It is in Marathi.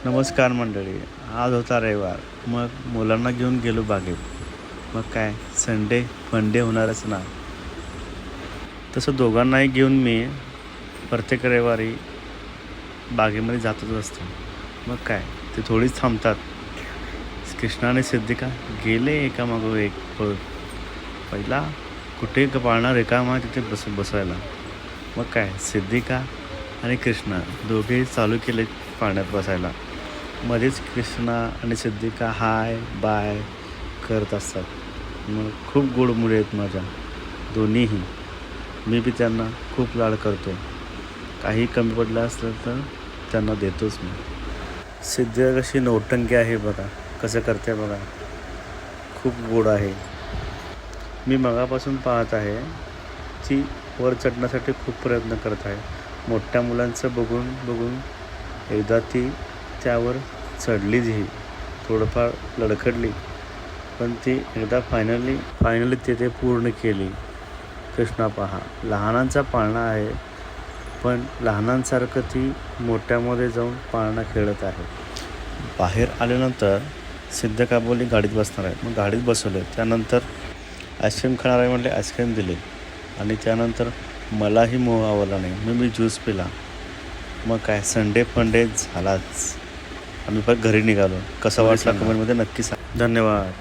नमस्कार मंडळी. आज होता रविवार. मग मुलांना घेऊन गेलो बागेत. मग काय संडे फंडे होणारच ना. तसं दोघांनाही घेऊन मी प्रत्येक रविवारी बागेमध्ये जातच असतो. मग काय ते थोडीच थांबतात. कृष्णा आणि सिद्धिका गेले एकामागोर एक पळत. पहिला कुठे पाळणार रिकामा तिथे बसायला. मग काय सिद्धिका आणि कृष्णा दोघेही चालू केले पाण्यात बसायला. मध्येच कृष्णा आणि सिद्धिका हाय बाय करत असतात. मग खूप गोड मुले आहेत माझ्या दोन्हीही. मी बी त्यांना खूप लाड करतो. काही कमी पडलं असलं तर त्यांना देतोच मी. सिद्धिका कशी नौटंकी आहे बघा, कसं करते बघा, खूप गोड आहे. मी मगापासून पाहत आहे. ती वर चढण्यासाठी खूप प्रयत्न करत आहे. मोठ्या मुलांचं बघून बघून एकदा ती त्यावर चढलीच. थोडंफार लडखडली, पण ती एकदा फायनली ते पूर्ण केली. कृष्णा पहा, लहानांचा पाळणा आहे, पण लहानांसारखं ती मोठ्यामध्ये जाऊन पाळणा खेळत आहे. बाहेर आल्यानंतर सिद्धिका बोलली गाडीत बसणार आहे. मग गाडीत बसवले. त्यानंतर आईस्क्रीम खाणार आहे म्हटले, आईस्क्रीम दिले. आणि त्यानंतर मलाही मोह आवडला नाही. मी ज्यूस पिला. मग काय संडे फंडे झालाच. आम्ही पण घरी निघालो. कसा वाटला कमेंटमध्ये नक्की सांग. धन्यवाद.